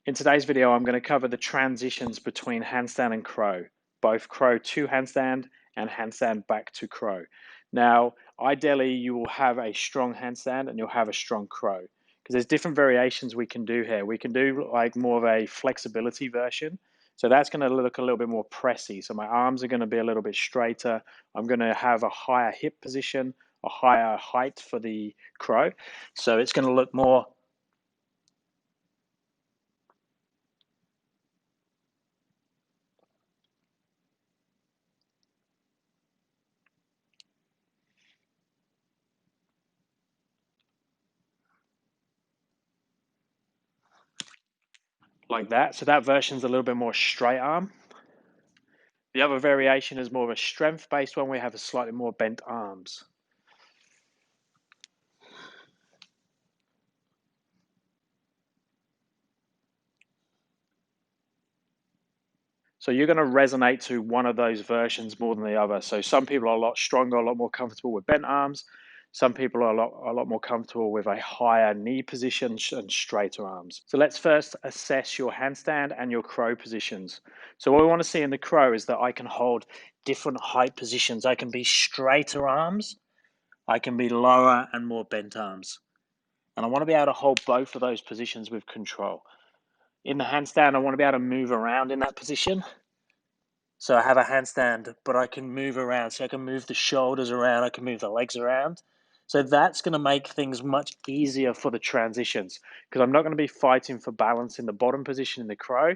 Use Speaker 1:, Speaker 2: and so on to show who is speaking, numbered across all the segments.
Speaker 1: In today's video, I'm going to cover the transitions between handstand and crow, both crow to handstand and handstand back to crow. Now, ideally, you will have a strong handstand and you'll have a strong crow because there's different variations we can do here. We can do like more of a flexibility version. So that's going to look a little bit more pressy. So my arms are going to be a little bit straighter. I'm going to have a higher hip position, a higher height for the crow. So it's going to look more like that. So that version's a little bit more straight arm. The other variation is more of a strength-based one. We have a slightly more bent arms. So you're going to resonate to one of those versions more than the other. So some people are a lot stronger, a lot more comfortable with bent arms. Some people are a lot more comfortable with a higher knee position and straighter arms. So let's first assess your handstand and your crow positions. So what we want to see in the crow is that I can hold different height positions. I can be straighter arms. I can be lower and more bent arms. And I want to be able to hold both of those positions with control. In the handstand, I want to be able to move around in that position. So I have a handstand, but I can move around. So I can move the shoulders around, I can move the legs around. So that's going to make things much easier for the transitions because I'm not going to be fighting for balance in the bottom position in the crow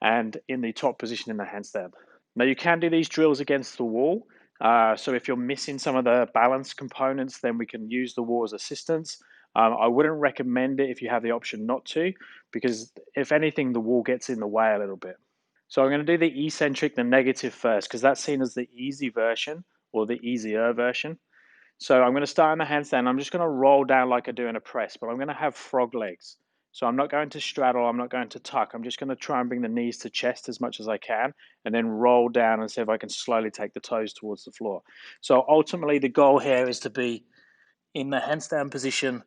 Speaker 1: and in the top position in the handstand. Now you can do these drills against the wall. So if you're missing some of the balance components, then we can use the wall as assistance. I wouldn't recommend it if you have the option not to, because if anything, the wall gets in the way a little bit. So I'm going to do the eccentric, the negative first, because that's seen as the easy version or the easier version. So I'm going to start in the handstand. I'm just going to roll down like I do in a press, but I'm going to have frog legs. So I'm not going to straddle, I'm not going to tuck. I'm just going to try and bring the knees to chest as much as I can and then roll down and see if I can slowly take the toes towards the floor. So ultimately the goal here is to be in the handstand position,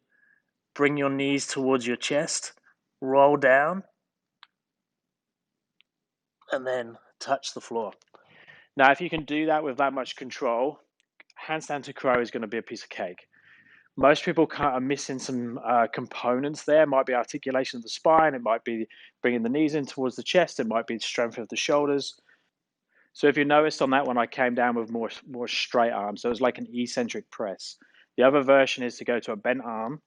Speaker 1: bring your knees towards your chest, roll down, and then touch the floor. Now, if you can do that with that much control, handstand to crow is going to be a piece of cake. Most people are missing some components there. It might be articulation of the spine. It might be bringing the knees in towards the chest. It might be strength of the shoulders. So if you noticed on that one, I came down with more straight arms. So it was like an eccentric press. The other version is to go to a bent arm.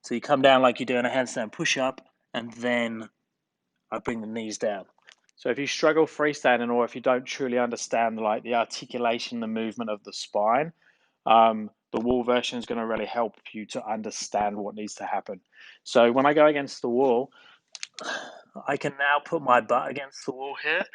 Speaker 1: So you come down like you do in a handstand push-up, and then I bring the knees down. So if you struggle freestanding or if you don't truly understand like the articulation, the movement of the spine, the wall version is going to really help you to understand what needs to happen. So when I go against the wall, I can now put my butt against the wall here.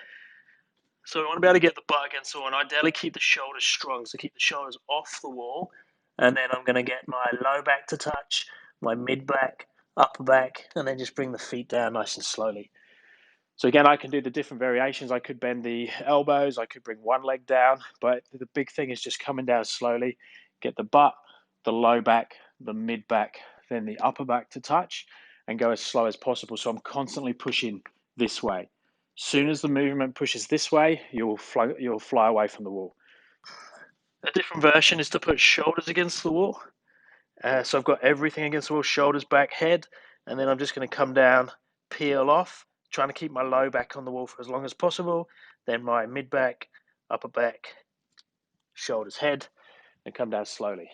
Speaker 1: So I want to be able to get the butt against the wall and ideally keep the shoulders strong. So keep the shoulders off the wall. And then I'm going to get my low back to touch, my mid back, upper back, and then just bring the feet down nice and slowly. So again, I can do the different variations. I could bend the elbows, I could bring one leg down, but the big thing is just coming down slowly, get the butt, the low back, the mid back, then the upper back to touch, and go as slow as possible. So I'm constantly pushing this way. Soon as the movement pushes this way, you'll fly away from the wall. A different version is to put shoulders against the wall. So I've got everything against the wall, shoulders, back, head, and then I'm just going to come down, peel off, trying to keep my low back on the wall for as long as possible, then my mid back, upper back, shoulders, head, and come down slowly.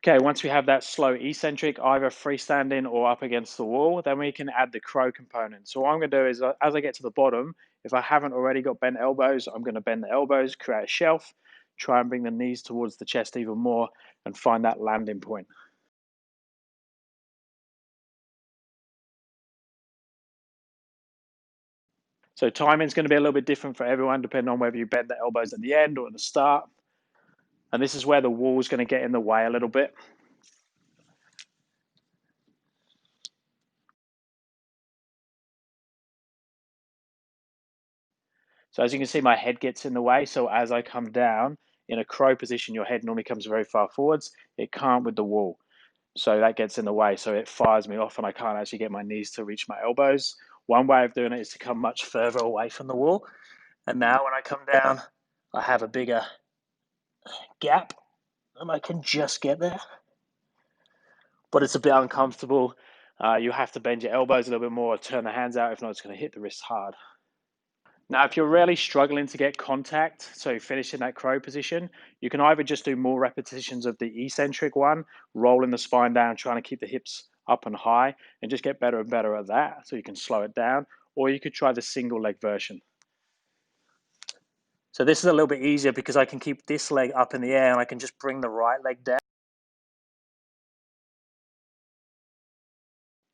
Speaker 1: Okay, once we have that slow eccentric, either freestanding or up against the wall, then we can add the crow component. So what I'm going to do is, as I get to the bottom, if I haven't already got bent elbows, I'm going to bend the elbows, create a shelf, try and bring the knees towards the chest even more, and find that landing point. So timing is going to be a little bit different for everyone, depending on whether you bend the elbows at the end or at the start. And this is where the wall is going to get in the way a little bit. So as you can see, my head gets in the way. So as I come down in a crow position, your head normally comes very far forwards. It can't with the wall. So that gets in the way. So it fires me off and I can't actually get my knees to reach my elbows. One way of doing it is to come much further away from the wall. And now when I come down, I have a bigger gap and I can just get there. But it's a bit uncomfortable. You have to bend your elbows a little bit more, turn the hands out. If not, it's going to hit the wrist hard. Now, if you're really struggling to get contact, so finishing that crow position, you can either just do more repetitions of the eccentric one, rolling the spine down, trying to keep the hips up and high, and just get better and better at that so you can slow it down, or you could try the single leg version. So this is a little bit easier because I can keep this leg up in the air and I can just bring the right leg down.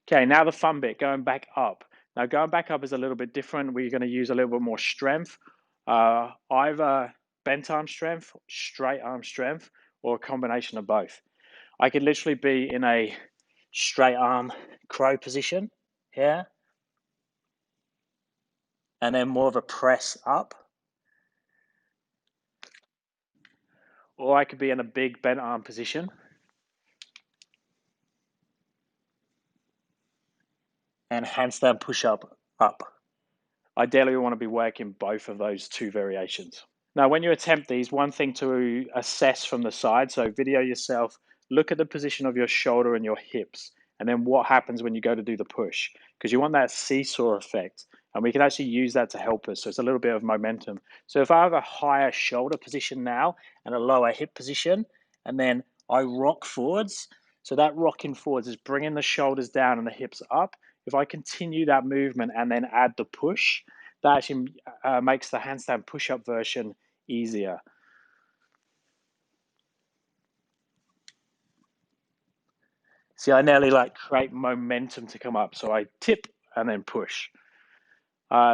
Speaker 1: Okay, now the fun bit, going back up. Now going back up is a little bit different. We're going to use a little bit more strength, either bent arm strength, straight arm strength, or a combination of both. I could literally be in a straight arm crow position here, and then more of a press up. Or I could be in a big bent arm position. And handstand push up. Ideally, we want to be working both of those two variations. Now, when you attempt these, one thing to assess from the side, so video yourself, look at the position of your shoulder and your hips, and then what happens when you go to do the push, because you want that seesaw effect, and we can actually use that to help us. So it's a little bit of momentum. So if I have a higher shoulder position now and a lower hip position, and then I rock forwards, so that rocking forwards is bringing the shoulders down and the hips up. If I continue that movement and then add the push, that actually makes the handstand push-up version easier. See, I nearly like create momentum to come up. So I tip and then push.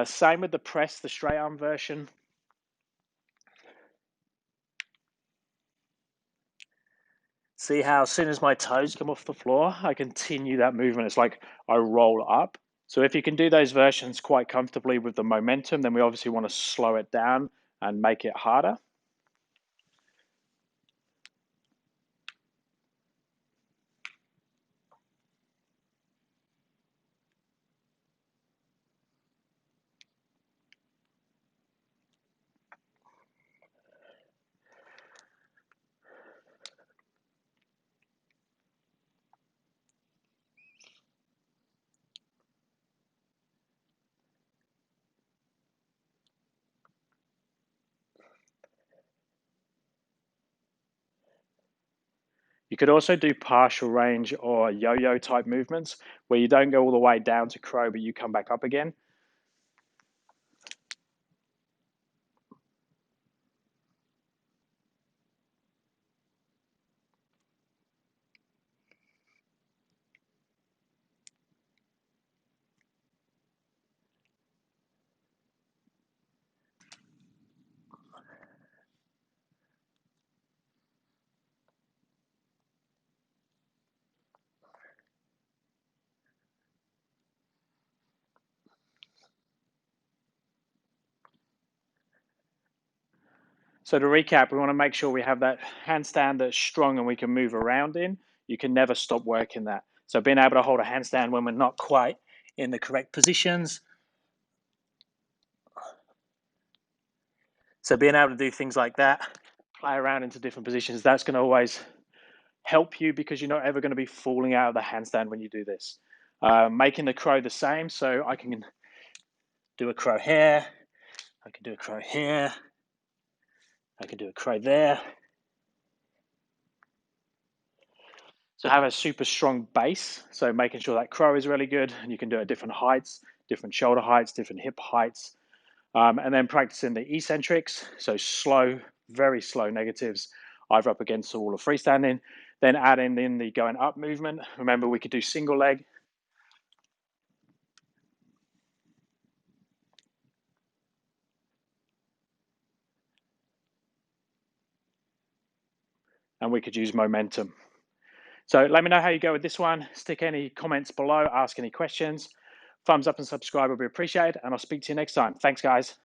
Speaker 1: Same with the press, the straight arm version. See how as soon as my toes come off the floor, I continue that movement. It's like I roll up. So if you can do those versions quite comfortably with the momentum, then we obviously want to slow it down and make it harder. You could also do partial range or yo-yo type movements where you don't go all the way down to crow, but you come back up again. So to recap, we want to make sure we have that handstand that's strong and we can move around in. You can never stop working that. So being able to hold a handstand when we're not quite in the correct positions. So being able to do things like that, play around into different positions, that's going to always help you because you're not ever going to be falling out of the handstand when you do this. Making the crow the same, so I can do a crow here, I can do a crow here, I can do a crow there. So have a super strong base. So making sure that crow is really good, and you can do it at different heights, different shoulder heights, different hip heights. And then practicing the eccentrics, so slow, very slow negatives, either up against the wall or freestanding. Then adding in the going up movement. Remember, we could do single leg. And we could use momentum. So let me know how you go with this one. Stick any comments below, ask any questions. Thumbs up and subscribe would be appreciated, and I'll speak to you next time. Thanks, guys.